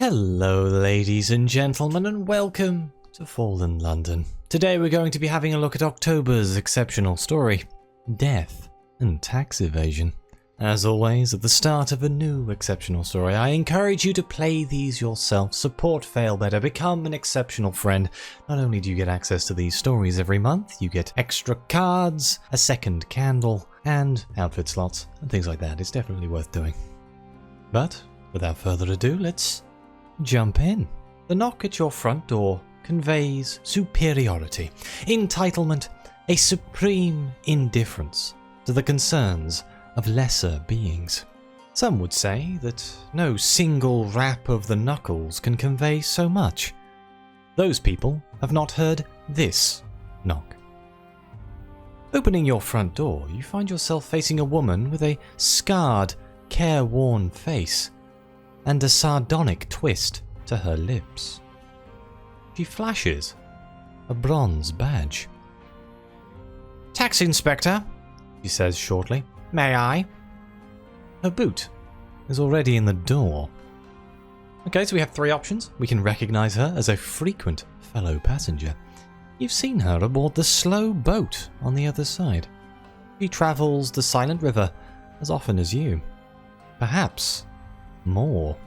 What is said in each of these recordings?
Hello ladies and gentlemen, and welcome to Fallen London. Today we're going to be having a look at October's exceptional story, Death and Tax Evasion. As always, at the start of a new exceptional story, I encourage you to play these yourself, support Failbetter, become an exceptional friend. Not only do you get access to these stories every month, you get extra cards, a second candle, and outfit slots, and things like that. It's definitely worth doing. But, without further ado, let's jump in. The knock at your front door conveys superiority, entitlement, a supreme indifference to the concerns of lesser beings. Some would say that no single rap of the knuckles can convey so much. Those people have not heard this knock. Opening your front door, you find yourself facing a woman with a scarred, careworn face and a sardonic twist to her lips. She flashes a bronze badge. "Tax Inspector," she says shortly. "May I?" Her boot is already in the door. Okay, so we have three options. We can recognize her as a frequent fellow passenger. You've seen her aboard the slow boat on the other side. She travels the silent river as often as you. Perhaps more.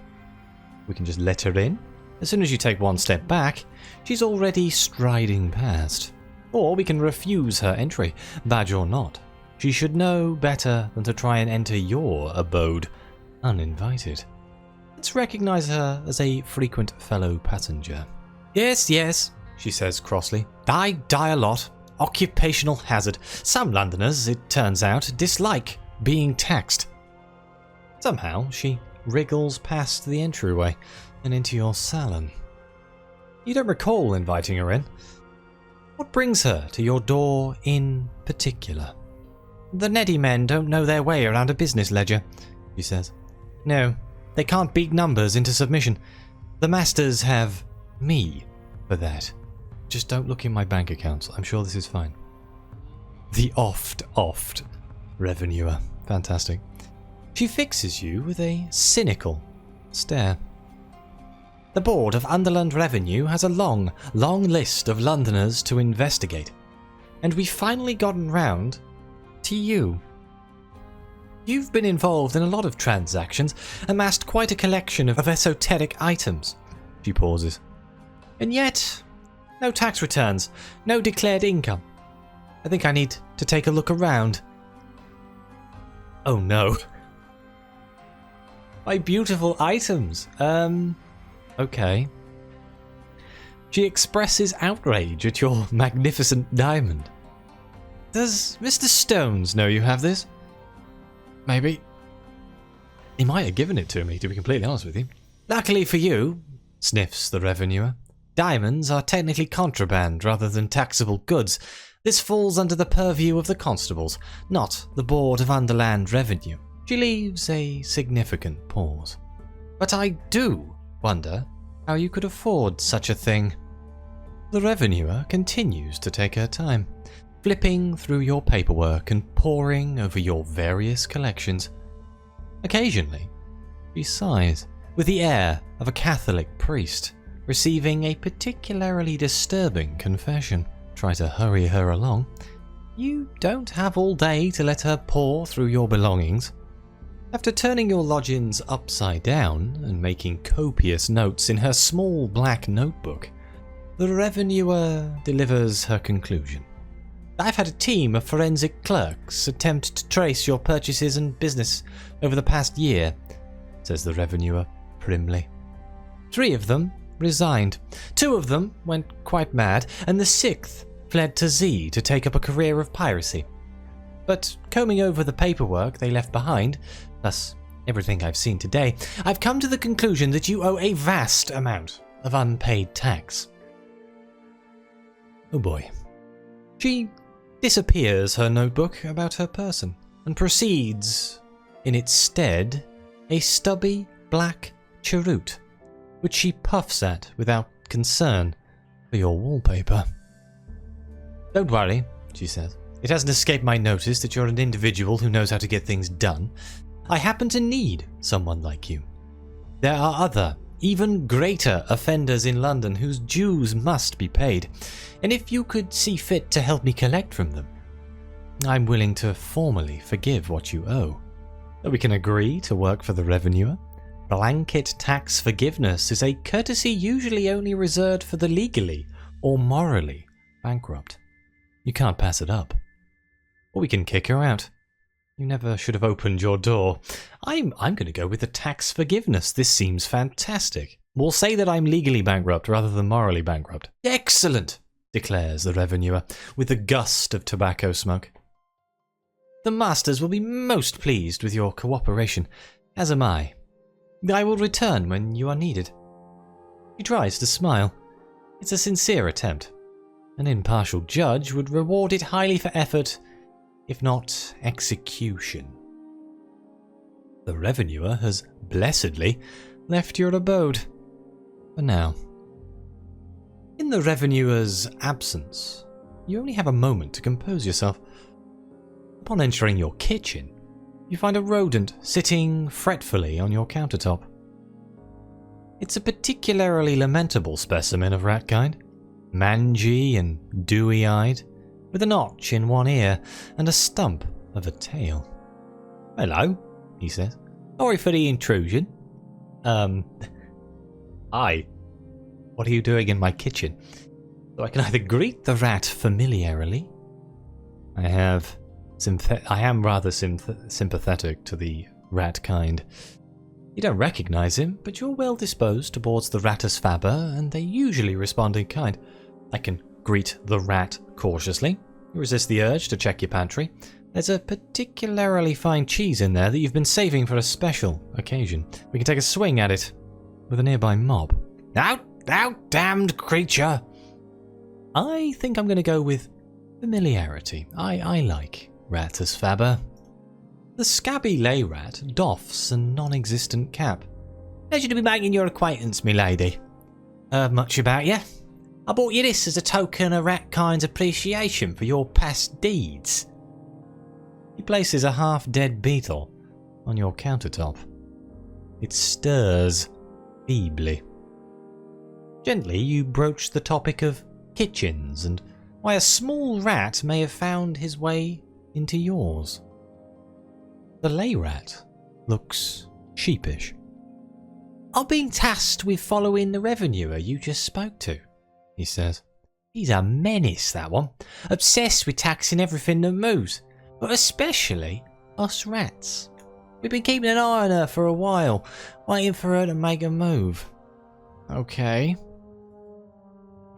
We can just let her in. As soon as you take one step back, she's already striding past. Or we can refuse her entry, badge or not. She should know better than to try and enter your abode uninvited. Let's recognize her as a frequent fellow passenger. Yes, she says crossly. I die a lot. Occupational hazard. Some Londoners, it turns out, dislike being taxed. Somehow, she wriggles past the entryway and into your salon. You don't recall inviting her in. What brings her to your door in particular? "The Neddy men don't know their way around a business ledger," she says. "No, they can't beat numbers into submission. The masters have me for that. Just don't look in my bank accounts. I'm sure this is fine." The oft revenuer. Fantastic. She fixes you with a cynical stare. "The Board of Underland Revenue has a long list of Londoners to investigate, and we've finally gotten round to you. You've been involved in a lot of transactions, amassed quite a collection of esoteric items." She pauses. "And yet, no tax returns, no declared income. I think I need to take a look around." Oh no. My beautiful items. Okay. She expresses outrage at your magnificent diamond. "Does Mr. Stones know you have this?" "Maybe. He might have given it to me, to be completely honest with you." "Luckily for you," sniffs the revenuer, "diamonds are technically contraband rather than taxable goods. This falls under the purview of the constables, not the Board of Underland Revenue." She leaves a significant pause. "But I do wonder how you could afford such a thing." The revenuer continues to take her time, flipping through your paperwork and poring over your various collections. Occasionally, she sighs, with the air of a Catholic priest receiving a particularly disturbing confession. Try to hurry her along. You don't have all day to let her pore through your belongings. After turning your lodgings upside down and making copious notes in her small black notebook, the revenuer delivers her conclusion. "I've had a team of forensic clerks attempt to trace your purchases and business over the past year," says the revenuer primly. "3 of them resigned. 2 of them went quite mad, and the 6th fled to Z to take up a career of piracy. But combing over the paperwork they left behind, plus everything I've seen today, I've come to the conclusion that you owe a vast amount of unpaid tax." Oh boy. She disappears her notebook about her person and proceeds, in its stead, a stubby black cheroot, which she puffs at without concern for your wallpaper. "Don't worry," she says. "It hasn't escaped my notice that you're an individual who knows how to get things done. I happen to need someone like you. There are other even greater offenders in London whose dues must be paid, and if you could see fit to help me collect from them, I'm willing to formally forgive what you owe. We can agree to work for the revenuer. Blanket tax forgiveness is a courtesy usually only reserved for the legally or morally bankrupt. You can't pass it up. Or we can kick her out. You never should have opened your door. I'm going to go with the tax forgiveness. This seems fantastic. We'll say that I'm legally bankrupt rather than morally bankrupt. Excellent, declares the revenuer with a gust of tobacco smoke. The masters will be most pleased with your cooperation, as am I. I will return when you are needed. He tries to smile. It's a sincere attempt. An impartial judge would reward it highly for effort, if not execution. The revenuer has blessedly left your abode. For now. In the revenuer's absence, you only have a moment to compose yourself. Upon entering your kitchen, you find a rodent sitting fretfully on your countertop. It's a particularly lamentable specimen of rat kind, mangy and dewy-eyed, with a notch in one ear and a stump of a tail. "Hello," he says. "Sorry for the intrusion." Hi. What are you doing in my kitchen? So I can either greet the rat familiarly. I am rather sympathetic to the rat kind. You don't recognize him, but you're well disposed towards the Rattus faber, and they usually respond in kind. I can greet the rat cautiously. You resist the urge to check your pantry. There's a particularly fine cheese in there that you've been saving for a special occasion. We can take a swing at it with a nearby mob. Out, damned creature! I think I'm going to go with familiarity. I like Rattus faber. The scabby lay rat doffs a non-existent cap. Pleasure to be making your acquaintance, milady. Much about you. I bought you this as a token of ratkind's appreciation for your past deeds. He places a half-dead beetle on your countertop. It stirs feebly. Gently you broach the topic of kitchens and why a small rat may have found his way into yours. The lay rat looks sheepish. I've been tasked with following the revenuer you just spoke to, he says. He's a menace, that one. Obsessed with taxing everything that moves, but especially us rats. We've been keeping an eye on her for a while, waiting for her to make a move. Okay.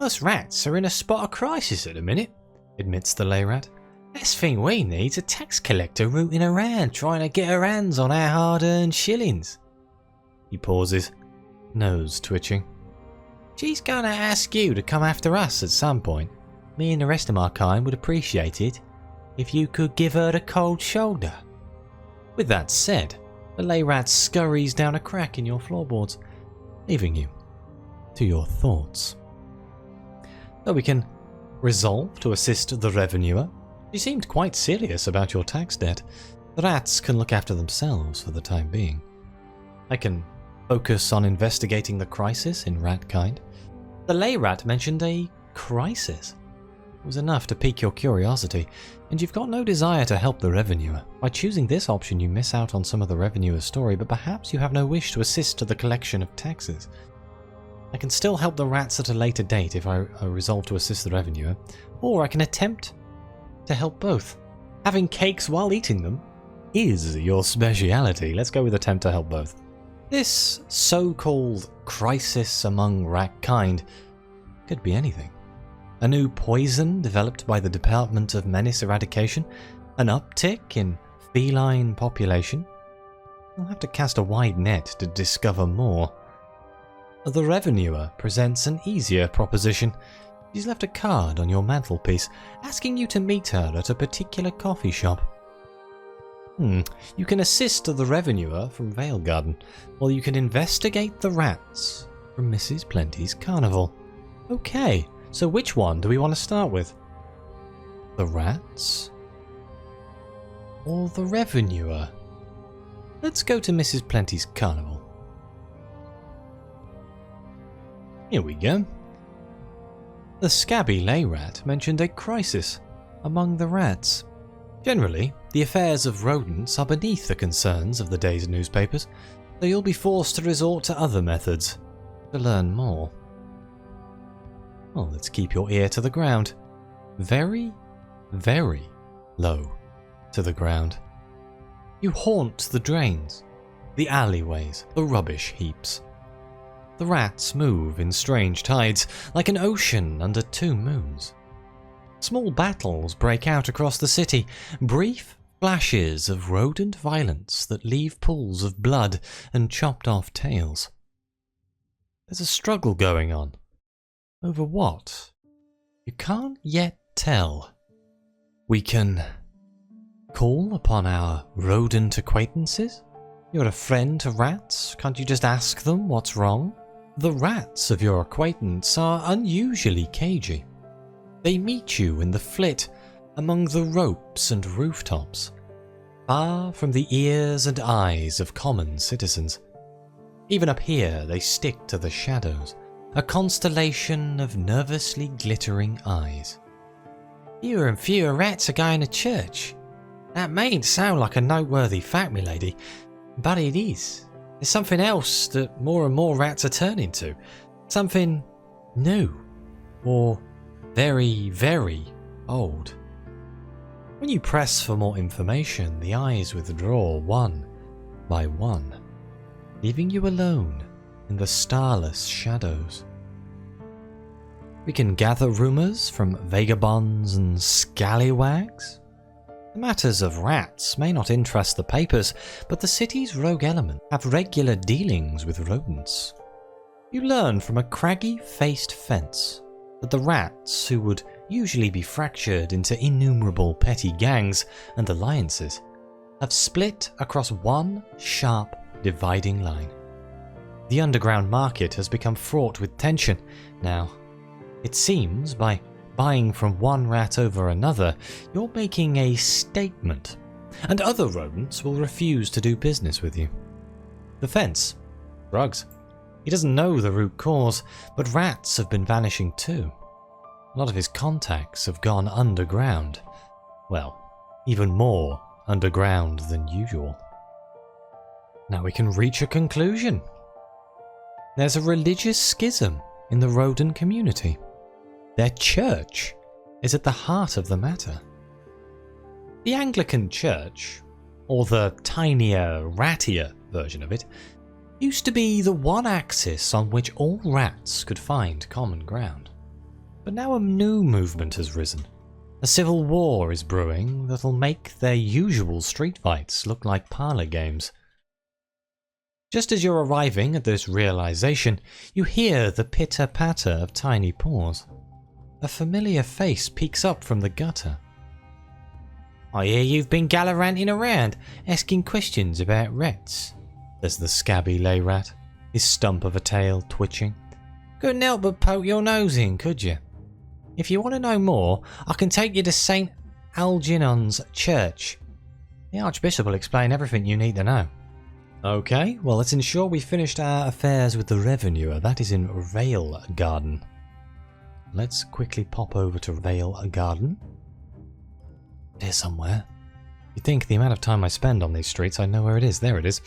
Us rats are in a spot of crisis at the minute, admits the lay rat. Last thing we need's a tax collector rooting around trying to get her hands on our hard-earned shillings. He pauses, nose twitching. She's gonna ask you to come after us at some point. Me and the rest of my kind would appreciate it if you could give her the cold shoulder. With that said, the lay rat scurries down a crack in your floorboards, leaving you to your thoughts. Though we can resolve to assist the revenuer. She seemed quite serious about your tax debt. The rats can look after themselves for the time being. I can focus on investigating the crisis in ratkind. The lay rat mentioned a crisis. It was enough to pique your curiosity, and you've got no desire to help the revenuer. By choosing this option you miss out on some of the revenuer's story, but perhaps you have no wish to assist to the collection of taxes. I can still help the rats at a later date if I resolve to assist the revenuer, or I can attempt to help both. Having cakes while eating them is your speciality. Let's go with attempt to help both. This so-called crisis among ratkind could be anything. A new poison developed by the Department of Menace Eradication, an uptick in feline population. You'll have to cast a wide net to discover more. The revenuer presents an easier proposition. She's left a card on your mantelpiece asking you to meet her at a particular coffee shop. You can assist the revenuer from Vale Garden, while you can investigate the rats from Mrs. Plenty's carnival. Okay, so which one do we want to start with? The rats? Or the revenuer? Let's go to Mrs. Plenty's carnival. Here we go. The scabby lay rat mentioned a crisis among the rats. Generally, the affairs of rodents are beneath the concerns of the day's newspapers, so you'll be forced to resort to other methods to learn more. Well, let's keep your ear to the ground. Very, very low to the ground. You haunt the drains, the alleyways, the rubbish heaps. The rats move in strange tides, like an ocean under two moons. Small battles break out across the city, brief flashes of rodent violence that leave pools of blood and chopped off tails. There's a struggle going on. Over what? You can't yet tell. We can call upon our rodent acquaintances? You're a friend to rats, can't you just ask them what's wrong? The rats of your acquaintance are unusually cagey. They meet you in the flit among the ropes and rooftops, far from the ears and eyes of common citizens. Even up here they stick to the shadows, a constellation of nervously glittering eyes. Fewer and fewer rats are going to church. That mayn't sound like a noteworthy fact, milady, but it is. There's something else that more and more rats are turning to. Something new, or very, very old. When you press for more information, the eyes withdraw one by one, leaving you alone in the starless shadows. We can gather rumours from vagabonds and scallywags. The matters of rats may not interest the papers, but the city's rogue element have regular dealings with rodents. You learn from a craggy-faced fence that the rats, who would usually be fractured into innumerable petty gangs and alliances, have split across one sharp dividing line. The underground market has become fraught with tension now. It seems by buying from one rat over another, you're making a statement, and other rodents will refuse to do business with you. The fence. Drugs. He doesn't know the root cause, but rats have been vanishing too. A lot of his contacts have gone underground. Well, even more underground than usual. Now we can reach a conclusion. There's a religious schism in the rodent community. Their church is at the heart of the matter. The Anglican Church, or the tinier, rattier version of it, used to be the one axis on which all rats could find common ground. But now a new movement has risen. A civil war is brewing that'll make their usual street fights look like parlour games. Just as you're arriving at this realization, you hear the pitter-patter of tiny paws. A familiar face peeks up from the gutter. I hear you've been gallivanting around, asking questions about rats, says the scabby lay rat, his stump of a tail twitching. Couldn't help but poke your nose in, could you? If you want to know more, I can take you to St. Algernon's church. The Archbishop will explain everything you need to know. Okay, well let's ensure we finished our affairs with the revenue. That is in Vale Garden. Let's quickly pop over to Vale Garden. Here somewhere. You'd think the amount of time I spend on these streets, I know where it is. There it is.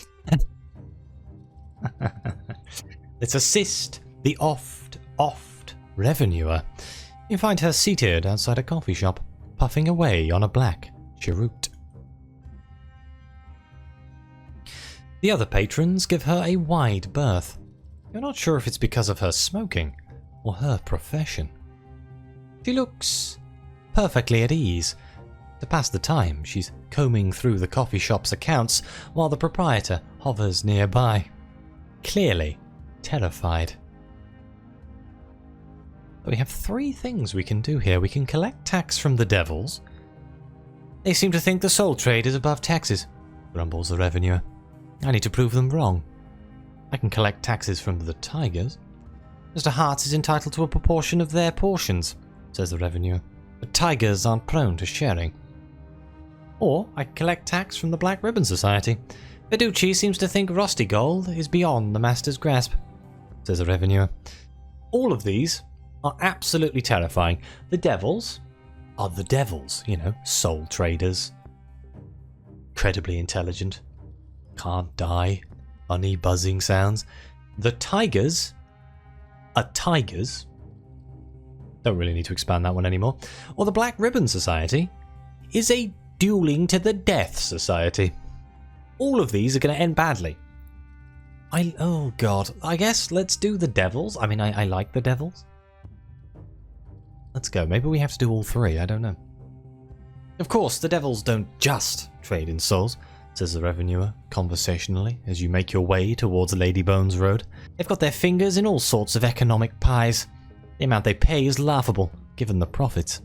Let's assist the oft revenuer. You find her seated outside a coffee shop, puffing away on a black cheroot. The other patrons give her a wide berth. You're not sure if it's because of her smoking or her profession. She looks perfectly at ease. To pass the time, she's combing through the coffee shop's accounts while the proprietor hovers nearby, clearly terrified. We have three things we can do here. We can collect tax from the devils. They seem to think the soul trade is above taxes, grumbles the revenuer. I need to prove them wrong. I can collect taxes from the tigers. Mr. Hart is entitled to a proportion of their portions, says the revenuer. But tigers aren't prone to sharing. Or I can collect tax from the Black Ribbon Society. Verducci seems to think rusty gold is beyond the master's grasp, says the revenuer. All of these are absolutely terrifying. The devils are the devils, you know, soul traders. Incredibly intelligent. Can't die. Funny buzzing sounds. The tigers are tigers. Don't really need to expand that one anymore. Or the Black Ribbon Society is a dueling to the death society. All of these are going to end badly. Oh god, I guess let's do the devils. I mean, I like the devils. Let's go. Maybe we have to do all three, I don't know. Of course, the devils don't just trade in souls, says the revenuer conversationally as you make your way towards Ladybones Road. They've got their fingers in all sorts of economic pies. The amount they pay is laughable, given the profits.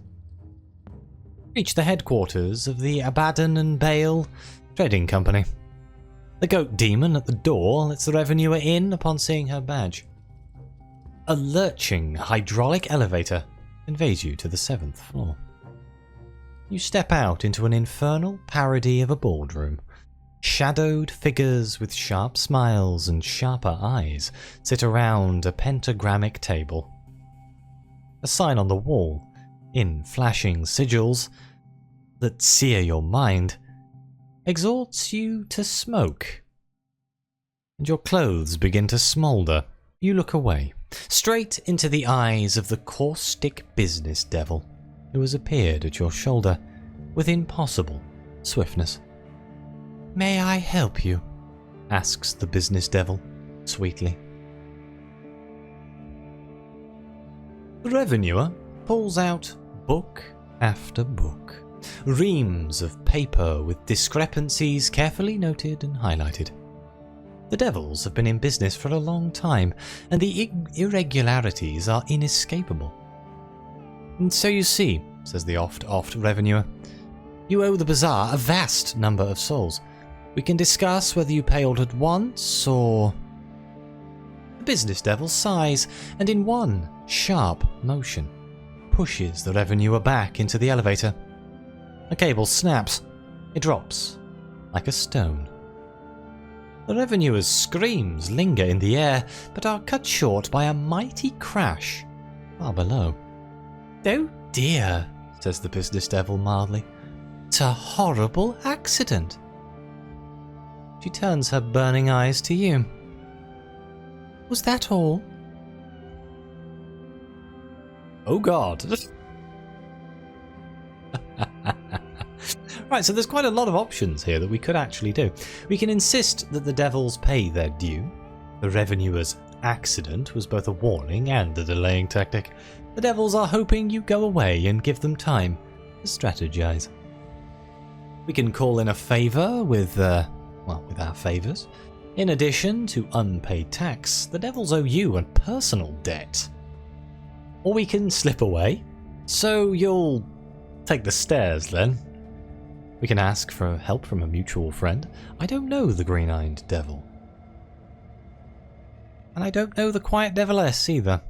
Reach the headquarters of the Abaddon and Bale Trading Company. The goat demon at the door lets the revenuer in upon seeing her badge. A lurching hydraulic elevator conveys you to the 7th floor. You step out into an infernal parody of a boardroom. Shadowed figures with sharp smiles and sharper eyes sit around a pentagrammic table. A sign on the wall, in flashing sigils that sear your mind, exhorts you to smoke. And your clothes begin to smoulder. You look away, straight into the eyes of the caustic business devil, who has appeared at your shoulder with impossible swiftness. "May I help you?" asks the business devil, sweetly. The revenuer pulls out book after book, reams of paper with discrepancies carefully noted and highlighted. The devils have been in business for a long time, and the irregularities are inescapable. "And so you see," says the oft revenuer, "you owe the bazaar a vast number of souls. We can discuss whether you pay all at once, or..." The business devil sighs, and in one sharp motion pushes the revenuer back into the elevator. A cable snaps. It drops like a stone. The revenuer's screams linger in the air, but are cut short by a mighty crash far below. "Oh dear," says the business devil mildly. "It's a horrible accident." She turns her burning eyes to you. "Was that all?" Oh god. Right, so there's quite a lot of options here that we could actually do. We can insist that the devils pay their due. The revenuer's accident was both a warning and a delaying tactic. The devils are hoping you go away and give them time to strategize. We can call in a favour with our favours. In addition to unpaid tax, the devils owe you a personal debt. Or we can slip away. So you'll take the stairs then. We can ask for help from a mutual friend. I don't know the green-eyed devil. And I don't know the quiet deviless either.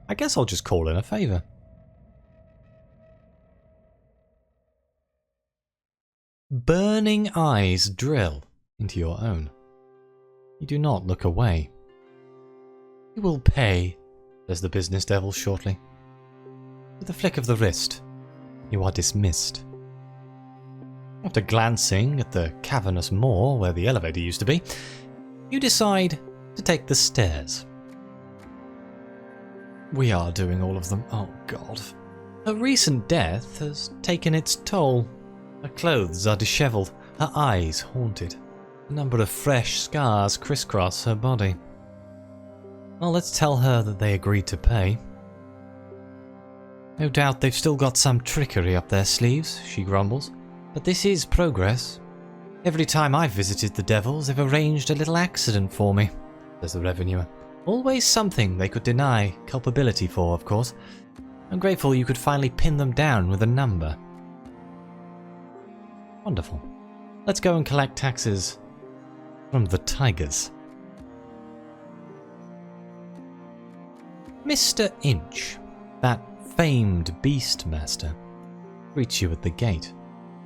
I guess I'll just call in a favour. Burning eyes drill into your own. You do not look away. "You will pay," says the business devil shortly. With a flick of the wrist, you are dismissed. After glancing at the cavernous moor where the elevator used to be, you decide to take the stairs. We are doing all of them. Oh god. Her recent death has taken its toll. Her clothes are dishevelled, her eyes haunted. A number of fresh scars crisscross her body. Well, let's tell her that they agreed to pay. "No doubt they've still got some trickery up their sleeves," she grumbles. "But this is progress. Every time I've visited the devils, they've arranged a little accident for me," says the revenuer. "Always something they could deny culpability for, of course. I'm grateful you could finally pin them down with a number." Wonderful. Let's go and collect taxes from the tigers. Mr. Inch, that famed beastmaster, greets you at the gate,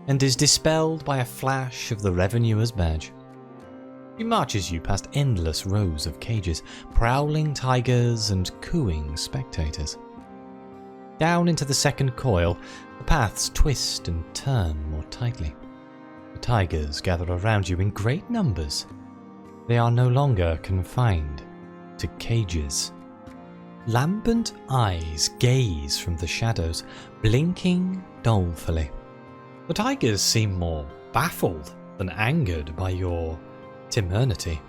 and is dispelled by a flash of the revenuer's badge. She marches you past endless rows of cages, prowling tigers and cooing spectators. Down into the second coil, the paths twist and turn more tightly. The tigers gather around you in great numbers. They are no longer confined to cages. Lambent eyes gaze from the shadows, blinking dolefully. The tigers seem more baffled than angered by your temerity.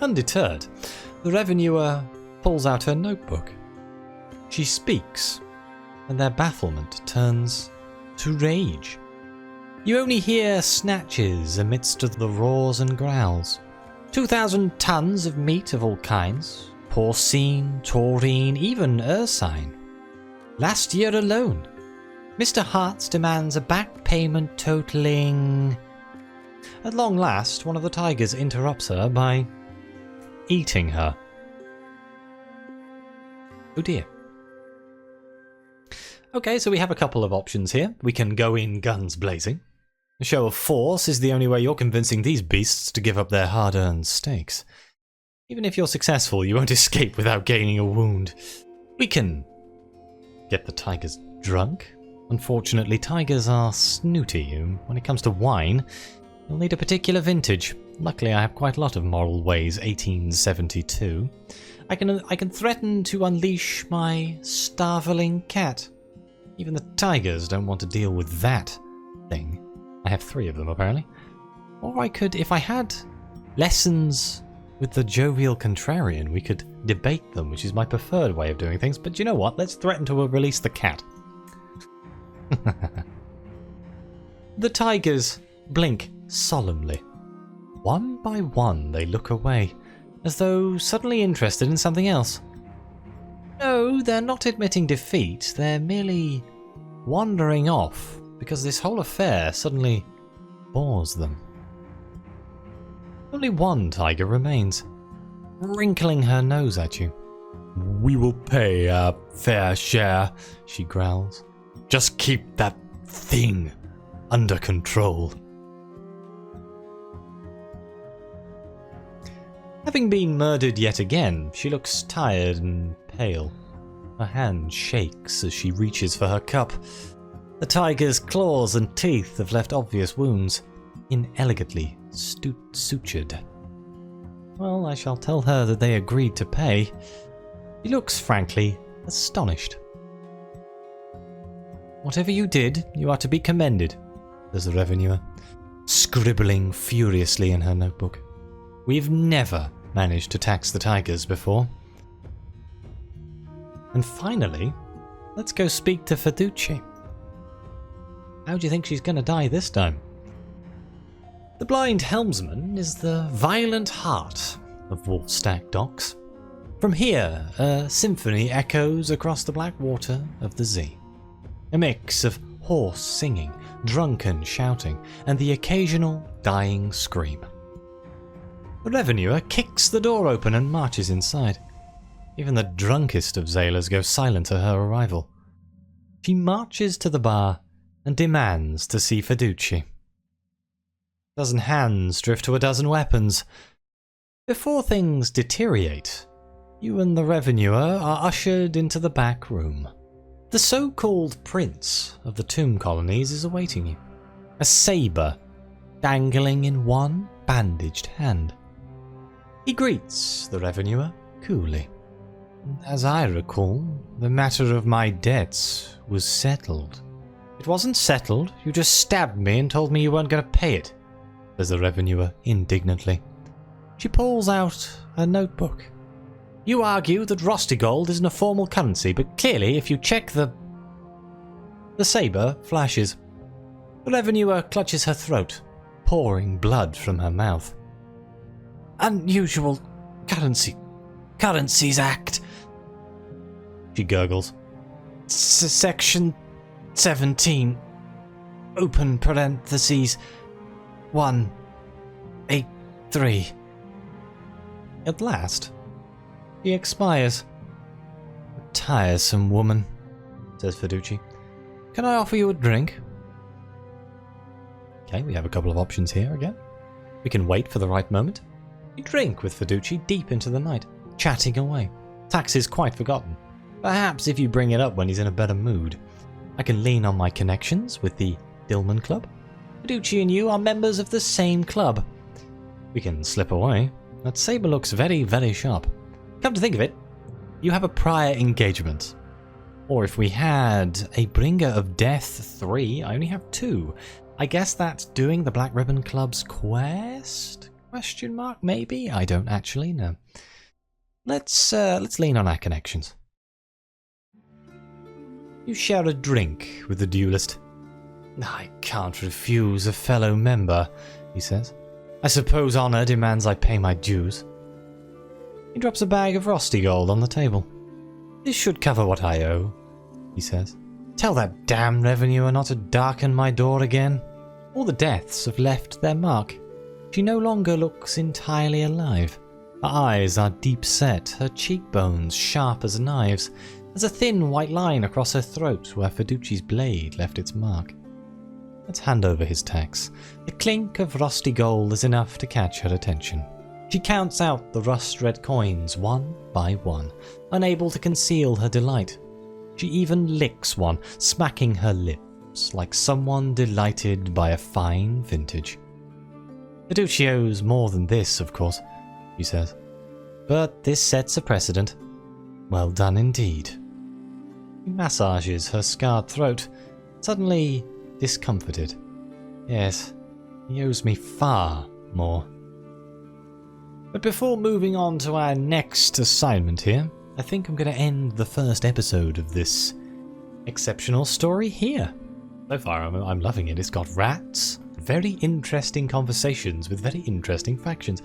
Undeterred, the revenuer pulls out her notebook. She speaks, and their bafflement turns to rage. You only hear snatches amidst the roars and growls. 2,000 tons of meat of all kinds, porcine, taurine, even ursine. Last year alone, Mr. Hartz demands a back payment totaling... At long last, one of the tigers interrupts her by eating her. Oh dear. Okay, so we have a couple of options here. We can go in guns blazing. A show of force is the only way you're convincing these beasts to give up their hard-earned stakes. Even if you're successful, you won't escape without gaining a wound. We can get the tigers drunk. Unfortunately, tigers are snooty, and when it comes to wine, you'll need a particular vintage. Luckily, I have quite a lot of Moral Ways 1872. I can threaten to unleash my starveling cat. Even the tigers don't want to deal with that thing. I have 3 of them, apparently. Or I could, if I had lessons with the jovial contrarian, we could debate them, which is my preferred way of doing things. But you know what? Let's threaten to release the cat. The tigers blink solemnly. One by one, they look away, as though suddenly interested in something else. No, they're not admitting defeat. They're merely wandering off because this whole affair suddenly bores them. Only one tiger remains, wrinkling her nose at you. "We will pay our fair share," she growls. "Just keep that thing under control." Having been murdered yet again, she looks tired and pale. Her hand shakes as she reaches for her cup. The tiger's claws and teeth have left obvious wounds, inelegantly sutured. Well, I shall tell her that they agreed to pay. She looks, frankly, astonished. "Whatever you did, you are to be commended," says the revenuer, scribbling furiously in her notebook. "We've never managed to tax the tigers before." And finally, let's go speak to Faducci. How do you think she's going to die this time? The blind helmsman is the violent heart of Wolfstack Docks. From here, a symphony echoes across the black water of the Zee. A mix of hoarse singing, drunken shouting, and the occasional dying scream. The revenuer kicks the door open and marches inside. Even the drunkest of sailors go silent at her arrival. She marches to the bar and demands to see Faducci. A dozen hands drift to a dozen weapons. Before things deteriorate, you and the revenuer are ushered into the back room. The so-called prince of the tomb colonies is awaiting you, a saber dangling in one bandaged hand. He greets the revenuer coolly. "As I recall, the matter of my debts was settled." "It wasn't settled. You just stabbed me and told me you weren't going to pay it," says the revenuer indignantly. She pulls out a notebook. "You argue that Rostigold isn't a formal currency, but clearly if you check the saber flashes. The revenuer clutches her throat, pouring blood from her mouth. "Unusual Currencies Act," she gurgles. "Section 17, open parentheses, 183. At last, he expires. "A tiresome woman," says Faducci. "Can I offer you a drink?" Okay, we have a couple of options here again. We can wait for the right moment. You drink with Fiduci deep into the night, chatting away. Taxes quite forgotten. Perhaps if you bring it up when he's in a better mood. I can lean on my connections with the Dillman Club. Fiduci and you are members of the same club. We can slip away. That saber looks very, very sharp. Come to think of it, you have a prior engagement. Or if we had a Bringer of Death 3, I only have 2. I guess that's doing the Black Ribbon Club's quest? Question mark? Maybe? I don't actually know. Let's lean on our connections. You share a drink with the duelist. I can't refuse a fellow member, he says. I suppose honor demands I pay my dues. He drops a bag of rusty gold on the table. This should cover what I owe, he says. Tell that damn revenue not to darken my door again. All the deaths have left their mark. She no longer looks entirely alive. Her eyes are deep set, her cheekbones sharp as knives. There's a thin white line across her throat where Fiduci's blade left its mark. Let's hand over his tax. The clink of rusty gold is enough to catch her attention. She counts out the rust-red coins one by one, unable to conceal her delight. She even licks one, smacking her lips like someone delighted by a fine vintage. Fiduci owes more than this, of course, she says. But this sets a precedent. Well done indeed. He massages her scarred throat, suddenly discomforted. Yes, he owes me far more. But before moving on to our next assignment here, I think I'm going to end the first episode of this exceptional story here. So far, I'm loving it. It's got rats, very interesting conversations with very interesting factions.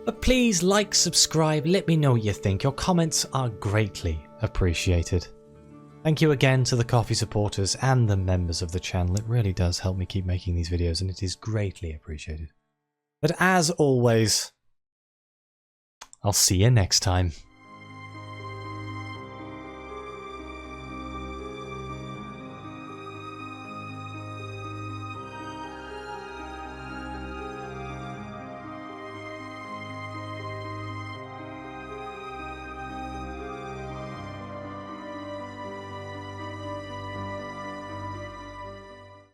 But please like, subscribe, let me know what you think. Your comments are greatly appreciated. Thank you again to the coffee supporters and the members of the channel. It really does help me keep making these videos and it is greatly appreciated. But as always, I'll see you next time.